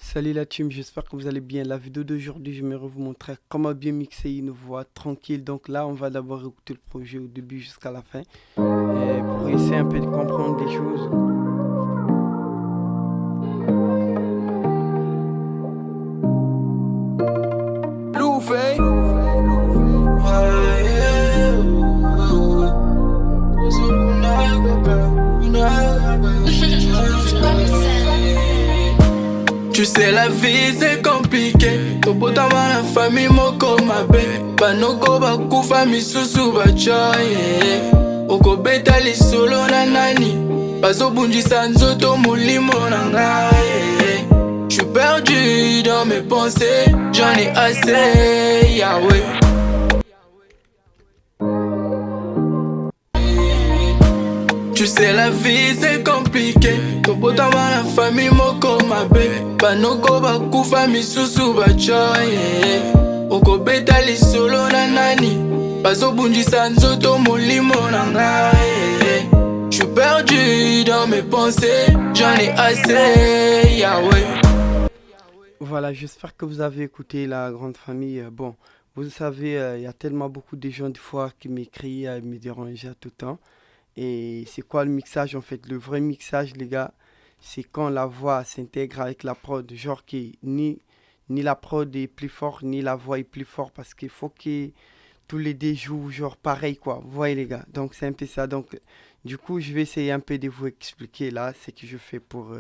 Salut la team, j'espère que vous allez bien. La vidéo d'aujourd'hui, je vais vous montrer comment bien mixer une voix tranquille. Donc là, on va d'abord écouter le projet au début jusqu'à la fin pour essayer un peu de comprendre les choses. Luffy. Tu sais la vie c'est compliqué. Topotama na famille moko mabe. Banoko bakufa misusu bachoye. Okobeta lisolo na nani. Bazobundisa nzoto molimo na ngai. J'suis perdu dans mes pensées. J'en ai assez, Yahweh. Tu sais la vie c'est compliqué. Topotama na famille moko mabe. Banoko bakufa misusu bachoye. Okobeta lisolo na nani. Bazobundisa nzoto molimo na ngai. J'suis perdu dans mes pensées. J'en ai assez, Yahweh. Voilà, j'espère que vous avez écouté la grande famille. Bon, vous savez, il y a tellement beaucoup de gens des fois qui m'écrivent, me dérangent à tout temps. Et c'est quoi le mixage en fait? Le vrai mixage, les gars, c'est quand la voix s'intègre avec la prod, genre que ni la prod est plus fort, ni la voix est plus fort, parce qu'il faut que tous les deux jouent genre pareil, quoi. Vous voyez, les gars, donc c'est un peu ça. Donc, du coup, je vais essayer un peu de vous expliquer là ce que je fais pour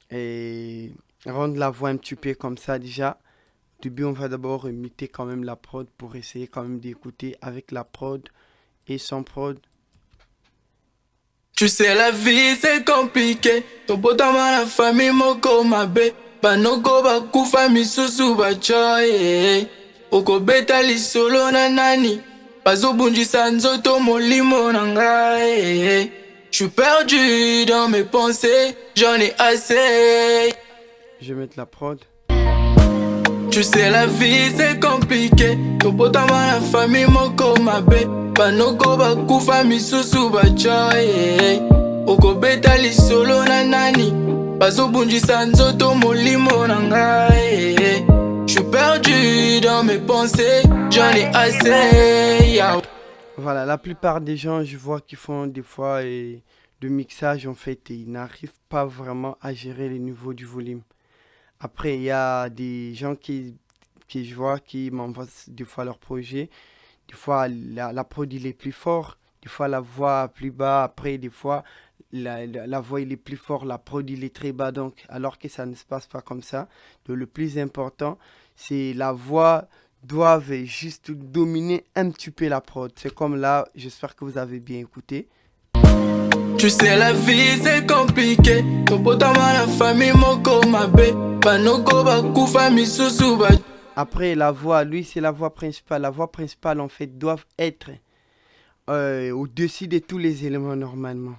et rendre la voix un petit peu comme ça déjà. Au début, on va d'abord imiter quand même la prod pour essayer quand même d'écouter avec la prod et sans prod. Tu sais la vie c'est compliqué. Topotama na famille moko mabe. Banoko bakufa misusu bachoye. Okobeta lisolo na nani. Bazobundisa nzoto molimo na ngai. J'suis perdu dans mes pensées. J'en ai assez. Je vais mettre la prod. Tu sais la vie c'est compliqué. Topotama na famille moko mabe. Banoko bakufa misusu bachoye. Okobeta lisolo na nani. Bazobundisa nzoto molimo na ngai. J'suis perdu dans mes pensées. J'en ai assez, Yahweh. Voilà, la plupart des gens, je vois qui font des fois de mixage, en fait, et ils n'arrivent pas vraiment à gérer les niveaux du volume. Après, il y a des gens qui je vois qui m'envoient des fois leur projet. Des fois, la prod, il est plus fort. Des fois, la voix plus bas. Après, des fois, la voix, il est plus fort. La prod, il est très bas. Donc, alors que ça ne se passe pas comme ça. Donc, le plus important, c'est la voix doivent juste dominer un petit peu la prod. C'est comme là, j'espère que vous avez bien écouté. Tu sais la vie c'est compliqué. Topotama na famille moko mabe. Banoko bakufa misusu ba. Après, la voix, lui, c'est la voix principale. La voix principale, en fait, doivent être au-dessus de tous les éléments normalement.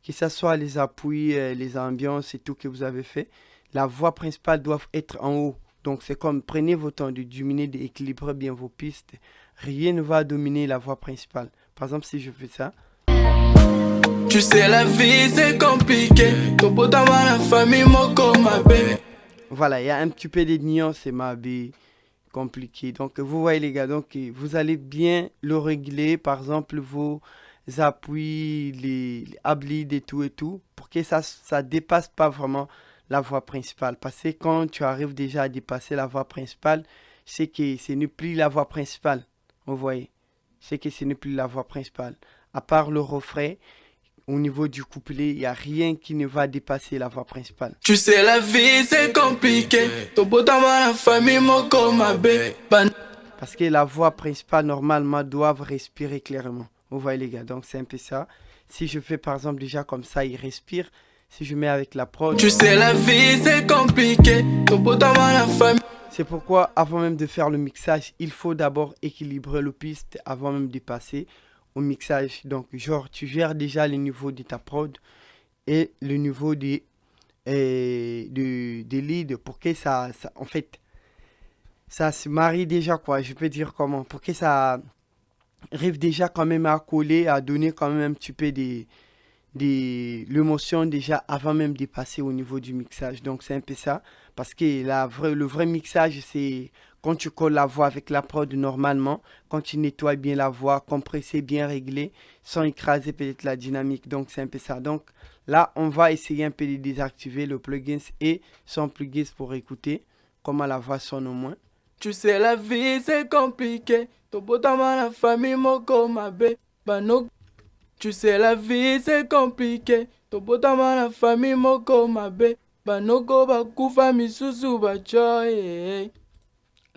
Que ce soit les appuis, les ambiances et tout que vous avez fait. La voix principale doit être en haut. Donc, c'est comme prenez votre temps de diminuer, d'équilibrer bien vos pistes. Rien ne va dominer la voix principale. Par exemple, si je fais ça. Tu sais la vie c'est compliqué. Topotama na famille moko mabe. Voilà, il y a un petit peu de nuances et ma vie compliqué. Donc, vous voyez les gars, donc vous allez bien le régler, par exemple, vos appuis, les hablides et tout, pour que ça dépasse pas vraiment la voix principale. Parce que quand tu arrives déjà à dépasser la voix principale, c'est que ce n'est plus la voix principale. Vous voyez, c'est que ce n'est plus la voix principale. À part le refrain, au niveau du couplet, il n'y a rien qui ne va dépasser la voix principale. Tu sais la vie c'est compliqué. Topotama na famille moko mabe. Parce que la voix principale, normalement, doit respirer clairement. Vous voyez les gars, donc c'est un peu ça. Si je fais par exemple déjà comme ça, il respire. Si je mets avec la prod. Tu sais la vie c'est compliqué. Topotama na famille. C'est pourquoi avant même de faire le mixage, il faut d'abord équilibrer le piste avant même de passer au mixage. Donc genre, tu gères déjà le niveau de ta prod et le niveau des leads pour que en fait, ça se marie déjà quoi. Je peux dire comment. Pour que ça arrive déjà quand même à coller, à donner quand même un petit peu l'émotion déjà avant même de passer au niveau du mixage. Donc c'est un peu ça. Parce que le vrai mixage, c'est quand tu colles la voix avec la prod normalement, quand tu nettoies bien la voix, compresser, bien réglé, sans écraser peut-être la dynamique. Donc c'est un peu ça. Donc là, on va essayer un peu de désactiver le plugin et son plugin pour écouter comment la voix sonne au moins. Tu sais la vie c'est compliqué. Tobotama la famille moko mabe. Bano. Tu sais la vie c'est compliqué. Tobotama la famille moko mabe. Banoko bakufa misusu bachoy.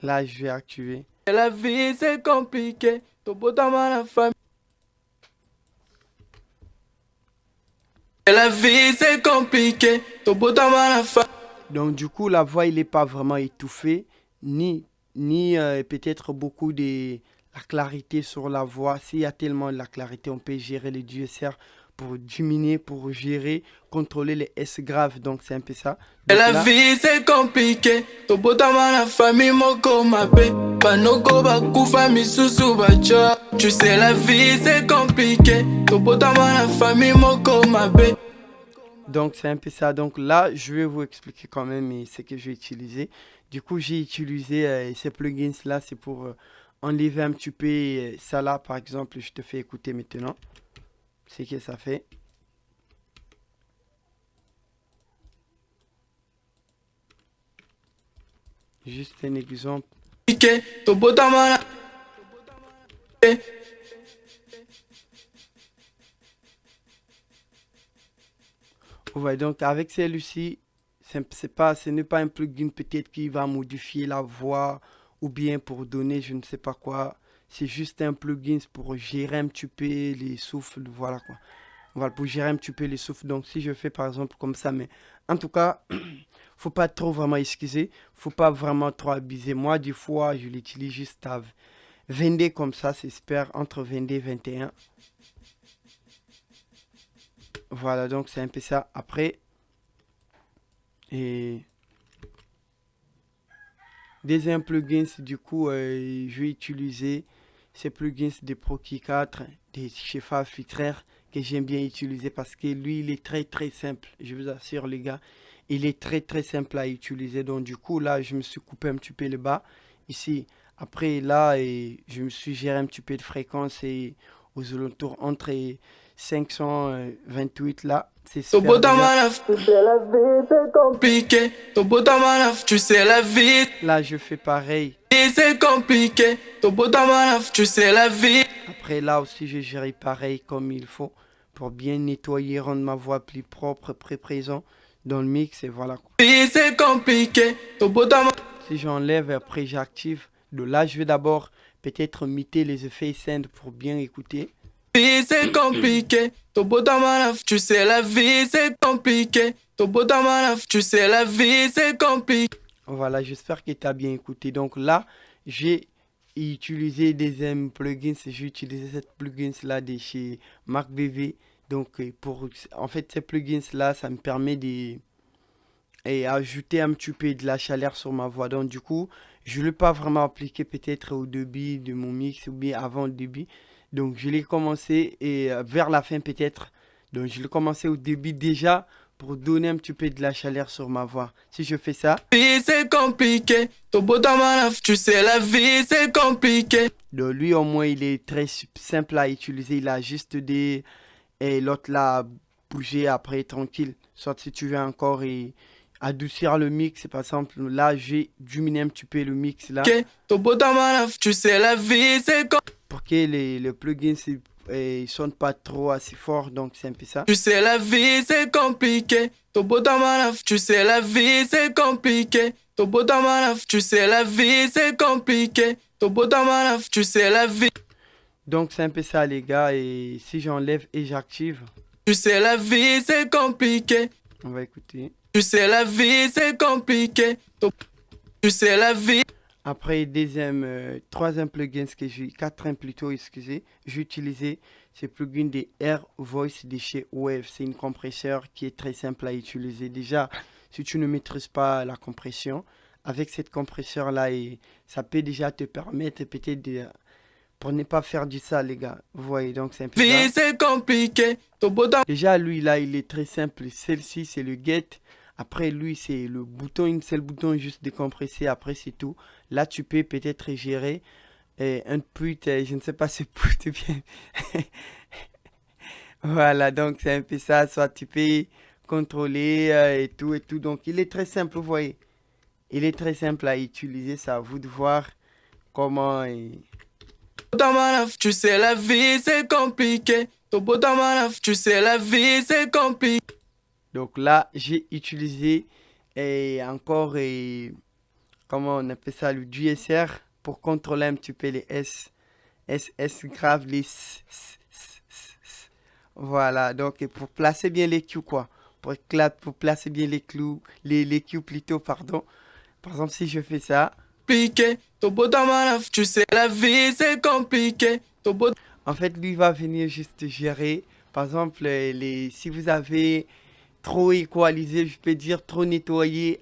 Là, je vais activer. La vie c'est compliqué. Tobotama la famille. La vie c'est compliqué. Tobotama la famille. Donc du coup, la voix, il n'est pas vraiment étouffée, ni peut-être beaucoup de la clarité sur la voix. S'il y a tellement de la clarité, on peut gérer les DSR pour diminuer, pour gérer, contrôler les S graves. Donc c'est un peu ça. Donc, la là, vie c'est compliqué. Tobotama la famille moko mabe. Banoko bakufa misusu bacha. Tu sais la vie c'est compliqué. Tobotama la famille moko mabe. donc c'est un peu ça. Donc là, je vais vous expliquer quand même ce que j'ai utilisé. Du coup, j'ai utilisé ces plugins là, c'est pour enlever un petit peu ça là, par exemple. Je te fais écouter maintenant ce que ça fait. Juste un exemple. Ouais, donc avec celui-ci, ce n'est pas un plugin peut-être qui va modifier la voix ou bien pour donner je ne sais pas quoi. C'est juste un plugin pour gérer un petit peu les souffles, voilà quoi. Voilà, pour gérer un petit peu les souffles. Donc si je fais par exemple comme ça, mais en tout cas, faut pas trop vraiment excuser, faut pas vraiment trop abuser. Moi, des fois, je l'utilise juste à 22 comme ça, c'est super, entre 22 et 21. Voilà, donc c'est un peu ça. Après, et deuxième plugin, du coup, je vais utiliser ces plugins de Proki 4, de chez Fab Filter, que j'aime bien utiliser parce que lui, il est très très simple. Je vous assure, les gars, il est très très simple à utiliser. Donc, du coup, là, je me suis coupé un petit peu le bas ici. Après, là, je me suis géré un petit peu de fréquence et aux alentours entre 528 là. C'est super déjà. Tu sais la vie c'est compliqué. Tu sais la vie. Là, je fais pareil. C'est compliqué. Tu sais la vie. Après, là aussi, je gère pareil comme il faut pour bien nettoyer, rendre ma voix plus propre, très présent dans le mix et voilà quoi. C'est compliqué. Si j'enlève, après j'active. De là, je vais d'abord peut-être muter les effets send pour bien écouter. C'est compliqué. Tu sais la vie c'est compliqué. Tu sais la vie c'est compliqué. Voilà, j'espère que tu as bien écouté. Donc là, j'ai utilisé des plugins. J'ai utilisé cette plugin là de chez Marc BV. Donc en fait, ces plugins là, ça me permet de ajouter un petit peu de la chaleur sur ma voix. Donc du coup, je ne l'ai pas vraiment appliqué peut-être au début de mon mix ou bien avant le début. Donc je l'ai commencé et vers la fin peut-être. Donc je l'ai commencé au début déjà pour donner un petit peu de la chaleur sur ma voix. Si je fais ça. C'est compliqué. Tu sais la vie c'est compliqué. Donc lui au moins il est très simple à utiliser. Il a juste des... Et l'autre là, bouger après tranquille. Soit si tu veux encore adoucir le mix, par exemple là j'ai diminué un petit peu le mix là. Tu sais la vie c'est compliqué. Pour que le plugin ne sonne pas trop assez fort, donc c'est un peu ça. Tu sais la vie c'est compliqué. Tu sais la vie c'est compliqué. Tu sais la vie c'est compliqué. Tu sais la vie. Donc c'est un peu ça les gars, et si j'enlève et j'active. Tu sais la vie c'est compliqué. On va écouter. Tu sais la vie c'est compliqué. Tu sais la vie. Après, troisième plugin que j'ai, quatrième plutôt, excusez, j'ai utilisé ce plugin de Air Voice de chez Wave. C'est une compresseur qui est très simple à utiliser. Déjà, si tu ne maîtrises pas la compression, avec cette compresseur-là, ça peut déjà te permettre peut-être de pour ne pas faire du sale, les gars. Vous voyez, donc c'est un peu Vie ça. c'est compliqué. Ton beau dans Déjà, lui, là, il est très simple. Celle-ci, c'est le get. Après, lui, c'est le bouton, une seule bouton juste décompresser. Après, c'est tout. Là, tu peux peut-être gérer un put, je ne sais pas si put ou bien. Voilà, donc c'est un peu ça. Soit tu peux contrôler et tout et tout. Donc, il est très simple, vous voyez. Il est très simple à utiliser. C'est à vous de voir comment. dans ma life, tu sais la vie c'est compliqué. Ton beau dans ma life, tu sais la vie c'est compliqué. Donc là, j'ai utilisé encore, comment on appelle ça, le DSR pour contrôler un petit peu les S grave, les S. Voilà, donc et pour placer bien les Q, quoi. Pour placer bien les clous, les Q plutôt, pardon. Par exemple, si je fais ça, Ton beau dans ma life, tu sais la vie c'est compliqué. Ton beau en fait, lui va venir juste gérer. Par exemple, si vous avez trop équalisé, je peux dire trop nettoyé,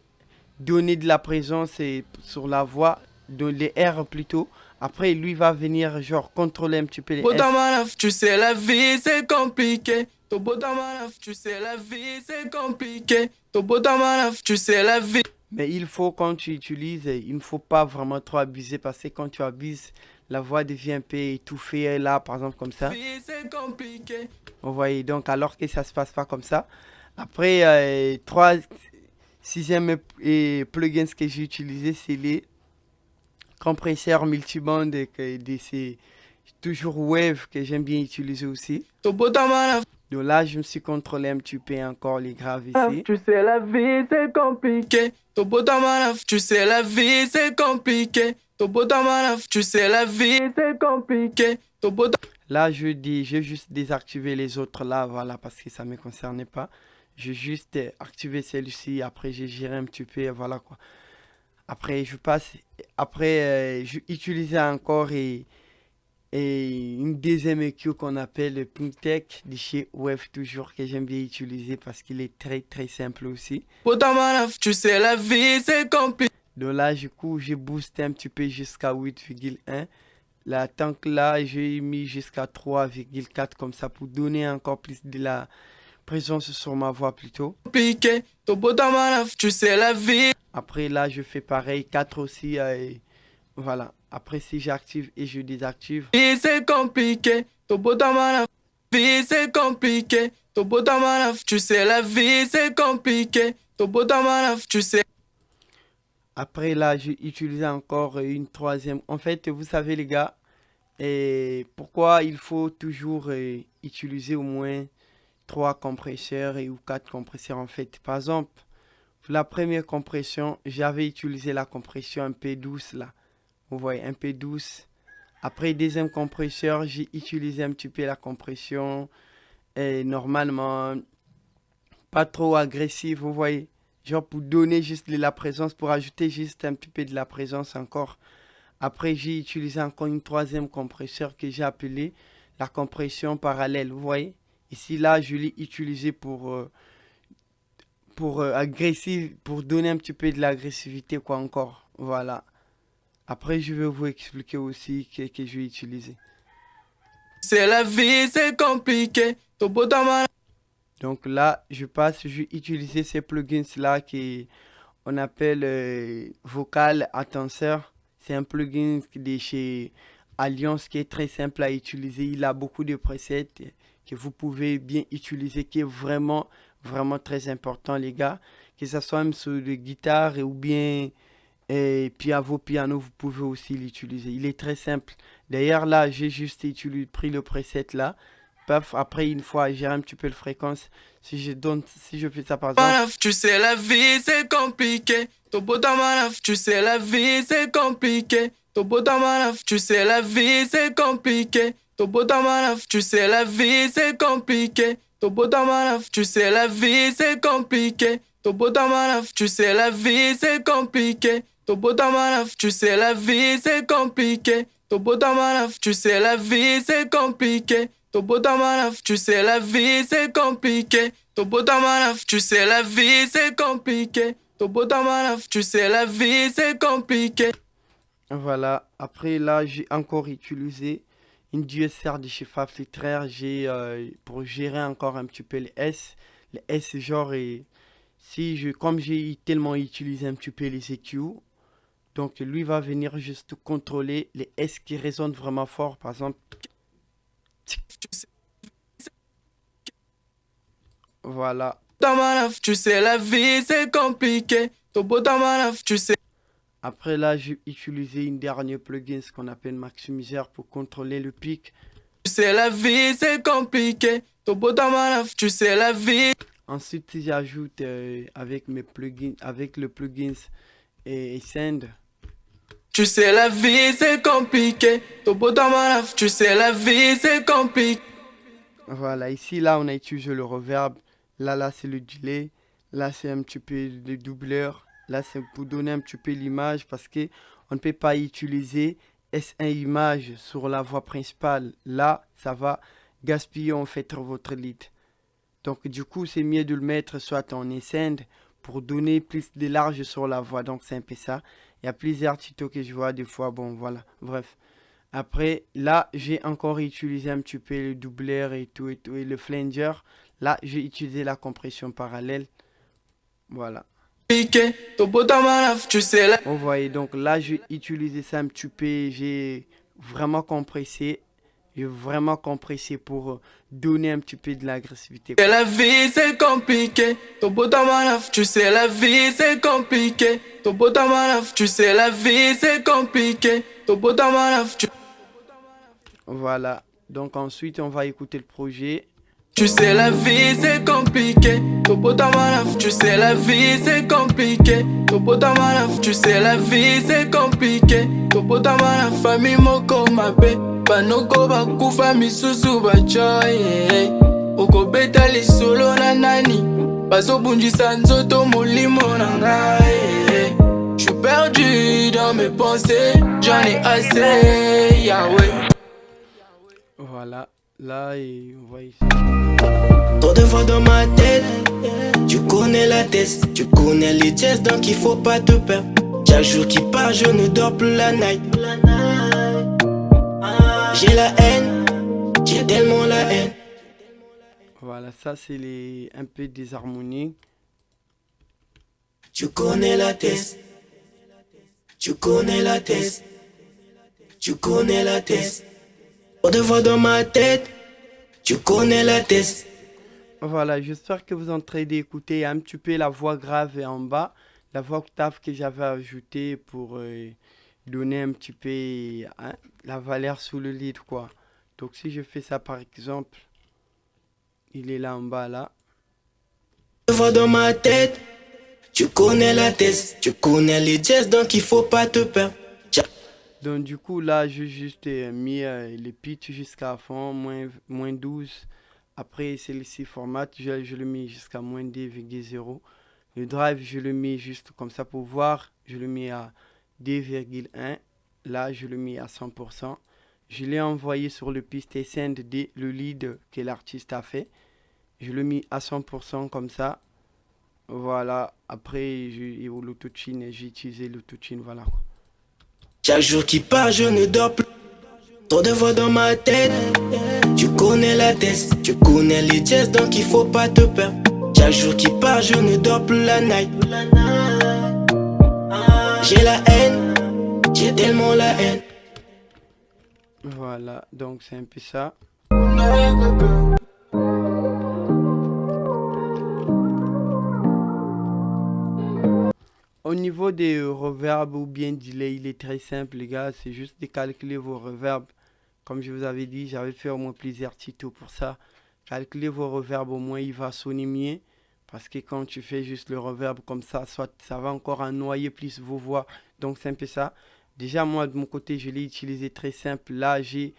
donner de la présence sur la voix, dans les R plutôt. Après, lui va venir genre contrôler un petit peu les beau dans S. ma life, tu sais la vie c'est compliqué. Ton beau dans ma life, tu sais la vie c'est compliqué. Ton beau dans ma life, tu sais la vie. Mais il faut, quand tu utilises, il ne faut pas vraiment trop abuser parce que quand tu abuses, la voix devient un peu étouffée là, par exemple comme ça. Vie c'est compliqué. Vous voyez, donc alors que ça se passe pas comme ça. Après, sixième plugins que j'ai utilisé, c'est les compresseurs multiband c'est toujours Wave que j'aime bien utiliser aussi. Ton beau dans ma life, Donc là, je me suis contrôlé un petit peu encore les graves ici. tu sais la vie c'est compliqué. Ton beau dans ma life, tu sais la vie c'est compliqué. Ton beau dans ma life, tu sais la vie c'est compliqué. Ton beau dans Là, j'ai juste désactivé les autres là, voilà, parce que ça ne me concernait pas. J'ai juste activé celle-ci, après j'ai géré un petit peu, voilà quoi. Après, j'ai utilisé encore une deuxième EQ qu'on appelle le PinkTech de chez Wave toujours, que j'aime bien utiliser parce qu'il est très très simple aussi. dans ma life, tu sais la vie c'est compliqué. Donc là, du coup, j'ai boosté un petit peu jusqu'à 8,1. Là, tant que là, j'ai mis jusqu'à 3,4 comme ça pour donner encore plus de la présence sur ma voix plutôt. Ton beau dans ma life, tu sais la vie. Après, là, je fais pareil, 4 aussi. Voilà. Après, si j'active et je désactive. Vie c'est compliqué. Ton beau dans ma life, vie c'est compliqué. Ton beau dans ma life, tu sais la vie c'est compliqué. Ton beau dans ma life, tu sais. Après, là, j'ai utilisé encore une troisième. En fait, vous savez, les gars, pourquoi il faut toujours utiliser au moins 3 compresseurs ou 4 compresseurs, en fait. Par exemple, pour la première compression, j'avais utilisé la compression un peu douce, là. Vous voyez, un peu douce. Après, deuxième compresseur, j'ai utilisé un petit peu la compression normalement pas trop agressive, vous voyez. Genre pour donner juste de la présence, pour ajouter juste un petit peu de la présence encore. Après, j'ai utilisé encore une troisième compresseur que j'ai appelée la compression parallèle, vous voyez. Ici, là, je l'ai utilisé pour donner un petit peu de l'agressivité, quoi, encore. Voilà. Après, je vais vous expliquer aussi que je vais utiliser. C'est la vie, c'est compliqué. Ton beau dans ma Donc là, je vais utiliser ces plugins-là qu'on appelle Vocal Attenseur. C'est un plugin de chez Alliance qui est très simple à utiliser. Il a beaucoup de presets que vous pouvez bien utiliser, qui est vraiment, vraiment très important, les gars. Que ce soit même sur de guitare ou bien piano, vous pouvez aussi l'utiliser. Il est très simple. D'ailleurs, là, j'ai juste pris le preset là. Paf, après, une fois, j'ai un petit peu de fréquence. Si je fais ça par exemple. tu sais, la vie, c'est compliqué. Ton beau dans ma life, tu sais, la vie, c'est compliqué. Ton beau dans ma life, tu sais, la vie, c'est compliqué. Ton beau dans ma life, tu sais, la vie, c'est compliqué. Ton beau dans ma life, tu sais, la vie, c'est compliqué. Ton beau dans ma life, tu sais, la vie, c'est compliqué. Ton beau dans ma life, tu sais, la vie, c'est compliqué. Ton beau dans ma life, tu sais, la vie, c'est compliqué. Ton beau dans ma life, tu sais, la vie, c'est compliqué. Ton beau dans ma life, tu sais, la vie, c'est compliqué. Ton beau dans ma life, tu sais, la vie, c'est compliqué. Voilà. Après, là, j'ai encore utilisé une DSR de chez Faf Littéraire, j'ai pour gérer encore un petit peu les S. Les S, genre, et si je, comme j'ai tellement utilisé un petit peu les EQ, donc lui va venir juste contrôler les S qui résonnent vraiment fort. Par exemple, voilà. Dans ma life, tu sais, la vie c'est compliqué. Ton beau dans ma life, tu sais. Après là, j'ai utilisé une dernière plugin, ce qu'on appelle Maximiseur, pour contrôler le pic. Tu sais, la vie c'est compliqué. Ton beau dans ma life, tu sais, la vie. Ensuite, si j'ajoute avec mes plugins, avec le plugin et Send. Tu sais, la vie c'est compliqué. Ton beau dans ma life, tu sais, la vie c'est compliqué. Voilà, ici, là, on a utilisé le reverb. Là, c'est le delay. Là, c'est un petit peu le doubleur. Là, c'est pour donner un petit peu l'image parce que on ne peut pas utiliser S1 image sur la voix principale. Là, ça va gaspiller en fait votre lead. Donc, du coup, c'est mieux de le mettre soit en Ascend pour donner plus de large sur la voix. Donc, c'est un peu ça. Il y a plusieurs tutos que je vois des fois. Bon, voilà. Bref. Après, là, j'ai encore utilisé un petit peu le doubleur et tout, et le flanger. Là, j'ai utilisé la compression parallèle. Voilà. Ton beau dans ma life, tu sais, la. Vous voyez, donc là, j'ai utilisé ça un petit peu. J'ai vraiment compressé. J'ai vraiment compressé pour donner un petit peu de l'agressivité. La vie c'est compliqué. Ton beau dans ma life, tu sais, la vie c'est compliqué. Ton beau dans ma life, tu sais, la vie c'est compliqué. Ton beau dans ma life, tu. Voilà. Donc ensuite, on va écouter le projet. Tu sais, la vie c'est compliqué. Ton beau dans ma life, tu sais, la vie c'est compliqué. Ton beau dans ma life, tu sais, la vie c'est compliqué. Ton beau dans ma life, famille moko mabe. Banoko bakufa misusu bachoye. Okobeta lisolo na nani. Bazobundisa nzoto molimo na ngai. J'suis perdu dans mes pensées. J'en ai assez, Yahweh. Voilà. Là, et on voit ici. Trop de fois dans ma tête, tu connais la tête, tu connais les gestes, donc il faut pas te perdre. Chaque jour qui part, je ne dors plus la night. J'ai la haine, j'ai tellement la haine. Voilà, ça c'est un peu des harmonies. Tu connais la tête, tu connais la tête, tu connais la tête. Trop de fois dans ma tête, tu connais la tête. Voilà, j'espère que vous êtes en train d'écouter un petit peu la voix grave et en bas, la voix octave que j'avais ajoutée pour donner un petit peu la valeur sous le lead, quoi. Donc si je fais ça par exemple, il est là en bas, là. Trop de fois dans ma tête, tu connais la tête, tu connais les gestes, donc il faut pas te perdre. Donc du coup là j'ai juste mis les pitch jusqu'à fond, moins 12. Après celui-ci format, je le mets jusqu'à moins 2,0. Le drive je le mets juste comme ça pour voir, je le mets à 2,1. Là je le mets à 100%. Je l'ai envoyé sur le piste Send le lead que l'artiste a fait. Je le mets à 100% comme ça. Voilà, après l'autotune, j'ai utilisé l'autotune, voilà. Chaque jour qui part, je ne dors plus. Trop de voix dans ma tête. Tu connais la tête, tu connais les gestes, donc il faut pas te perdre. Chaque jour qui part, je ne dors plus la night. J'ai la haine, j'ai tellement la haine. Voilà, donc c'est un peu ça. Au niveau des reverbs ou bien delay, il est très simple les gars, c'est juste de calculer vos reverbs. Comme je vous avais dit, j'avais fait au moins plusieurs tutos pour ça. Calculer vos reverbs, au moins il va sonner mieux. Parce que quand tu fais juste le reverb comme ça, soit ça va encore noyer plus vos voix. Donc c'est un peu ça. Déjà moi de mon côté, je l'ai utilisé très simple. Là j'ai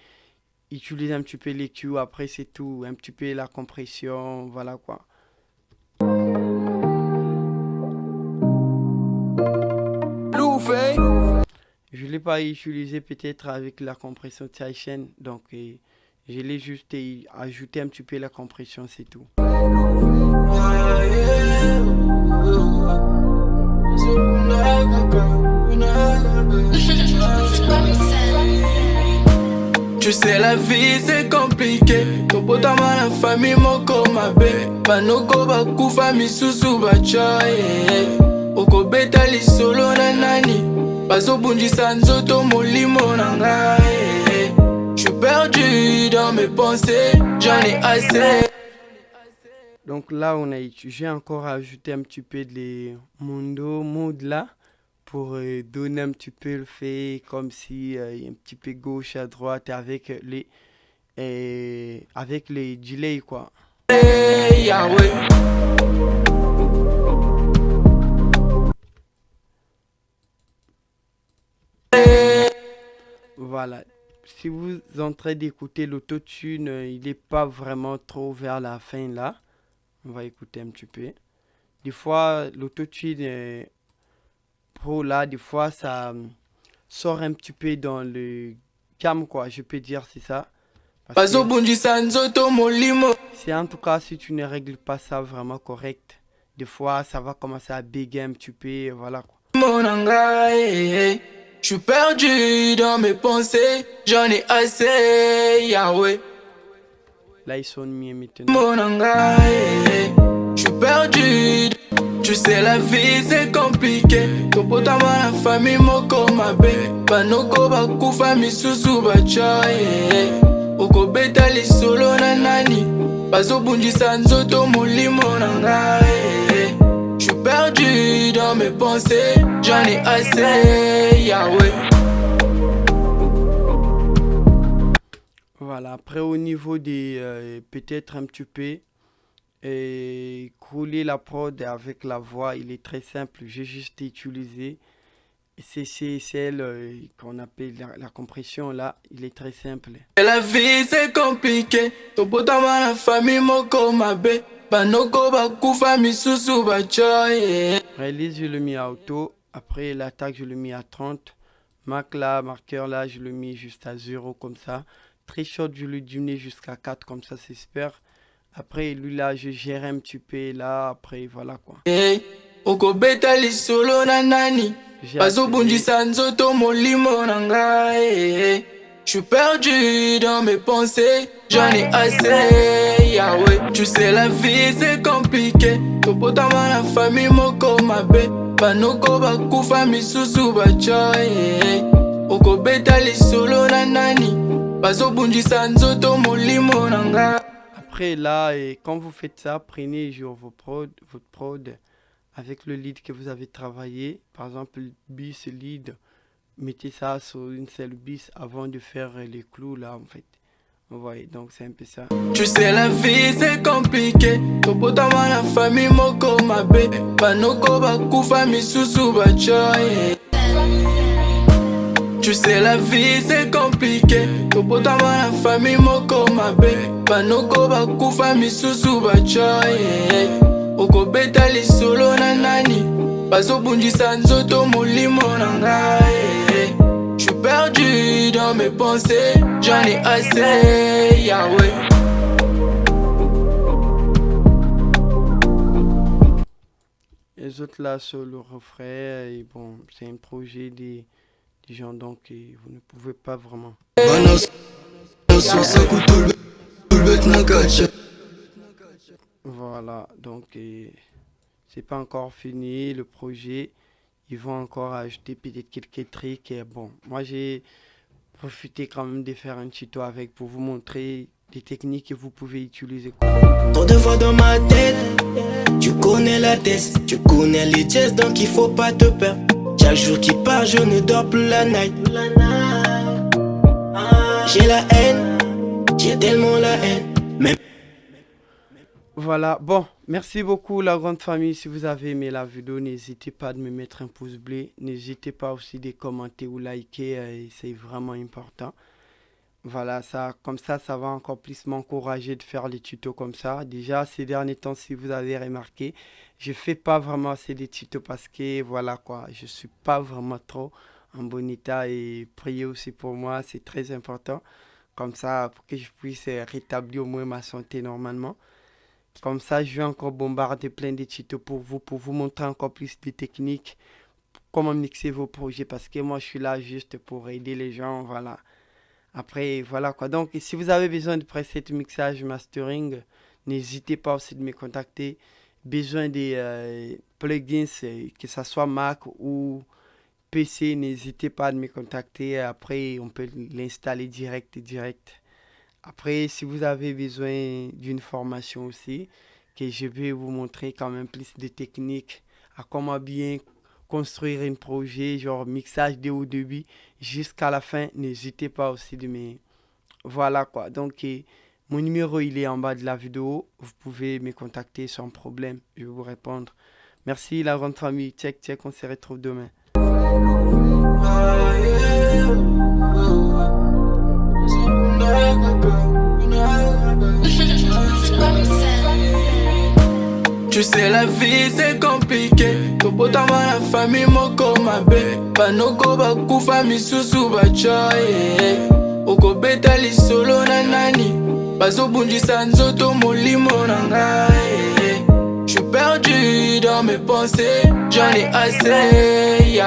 utilisé un petit peu les Q, après c'est tout. Un petit peu la compression, voilà quoi. Je ne l'ai pas utilisé peut-être avec la compression de Sidechain, donc je l'ai juste ajouté un petit peu la compression, c'est tout. Tu Tu sais la vie c'est compliqué. Topotama la famille moko mabe. Banoko bakufa misusu bachoye. Okobeta lisolo na nani. Bazobundisa nzoto molimo na ngai. J'suis perdu dans mes pensées, j'en ai assez. Donc là, j'ai encore ajouté un petit peu de mondo mode là pour donner un petit peu le fait comme si un petit peu gauche à droite avec les delays quoi. Hey, Yahweh. Voilà. Si vous êtes en train d'écouter l'autotune, il n'est pas vraiment trop vers la fin là. On va écouter un petit peu. Des fois, l'autotune pro là, des fois ça sort un petit peu dans le cam quoi, je peux dire c'est ça. Parce que Bazobundisa nzoto molimo. c'est en tout cas si tu ne règles pas ça vraiment correct, des fois ça va commencer à bégayer un petit peu, et voilà quoi. Mon angai. J'suis perdu dans mes pensées, j'en ai assez, Yahweh. Là ils sont mieux maintenant. Mon angai. J'suis perdu. Tu sais la vie c'est compliqué. Topotama la famille moko mabe. Banoko bakufa misusu bachoye. Okobeta lisolo na nani. Bazobundisa nzoto molimo na ngai. J'suis perdu dans mes pensées, j'en ai assez, Yahweh. Voilà, après au niveau des peut-être un petit peu couler la prod avec la voix, il est très simple. J'ai juste utilisé celle qu'on appelle la compression là, il est très simple. La vie c'est compliqué, topotama la famille moko mabe. Banoko bakufa misusu bachoye. Release, je le mis à auto. Après l'attaque, je le mis à 30. Marque là, marqueur là, je le mis juste à 0 comme ça. Très short, je le diminue jusqu'à 4 comme ça, c'est super. Après lui là, je gère un petit peu là. Après voilà quoi. Hey, okobeta lisolo na nani. Bazobundisa nzoto molimo na ngai. J'suis perdu dans mes pensées, j'en ai assez, Yahweh. Tu sais la vie c'est compliqué. Topotama la famille moko mabe. Banoko bakufa misusu bachoye. Okobeta lisolo na nani. Bazobundisa nzoto molimo na ngai. Après là, et quand vous faites ça, prenez genre votre prod avec le lead que vous avez travaillé. Par exemple, bis, lead. Mettez ça sur une seule bis avant de faire les clous là en fait. Vous voyez, donc c'est un peu ça. Tu sais la vie c'est compliqué. Topotama la famille moko mabe. Banoko bakufa misusu bachoye. Tu sais la vie c'est compliqué. Topotama la famille moko mabe. Banoko bakufa misusu bachoye. Okobeta lisolo na nani. Bazobundisa nzoto molimo na ngai. J'suis perdu dans mes pensées, j'en ai assez, Yahweh. Les autres là sur le refrain, et bon, c'est un projet des gens donc et vous ne pouvez pas vraiment. Voilà, donc c'est pas encore fini le projet. Ils vont encore ajouter peut-être quelques trucs. Et bon, moi j'ai profité quand même de faire un tuto avec pour vous montrer des techniques que vous pouvez utiliser. Trop de voix dans ma tête, tu connais la tête, tu connais les jazz donc il faut pas te perdre. Chaque jour qui part, je ne dors plus la night. J'ai la haine, j'ai tellement la haine. Même Voilà, bon, merci beaucoup la grande famille. Si vous avez aimé la vidéo, n'hésitez pas de me mettre un pouce bleu. N'hésitez pas aussi de commenter ou liker, c'est vraiment important. Voilà, ça, comme ça va encore plus m'encourager de faire les tutos comme ça. Déjà, ces derniers temps, si vous avez remarqué, je fais pas vraiment assez de tutos parce que, voilà quoi, je suis pas vraiment trop en bon état et priez aussi pour moi, c'est très important. Comme ça, pour que je puisse rétablir au moins ma santé normalement. Comme ça, je vais encore bombarder plein de tutos pour vous montrer encore plus de techniques, comment mixer vos projets parce que moi, je suis là juste pour aider les gens, voilà. Après, voilà quoi. Donc, si vous avez besoin de preset mixage, mastering, n'hésitez pas aussi de me contacter. Besoin des plugins, que ce soit Mac ou PC, n'hésitez pas à me contacter. Après, on peut l'installer direct. Après, si vous avez besoin d'une formation aussi, que je vais vous montrer quand même plus de techniques à comment bien construire un projet, genre mixage de haut débit jusqu'à la fin, n'hésitez pas aussi de me... Voilà quoi. Donc, mon numéro, il est en bas de la vidéo. Vous pouvez me contacter sans problème. Je vais vous répondre. Merci la grande famille. Check. On se retrouve demain. Tu sais la vie c'est compliqué. Topotama la famille moko mabe. Banoko bakufa misusu bachoye. Okobeta lisolo na nani. Bazobundisa nzoto molimo na ngai. J'suis perdu dans mes pensées. J'en ai assez,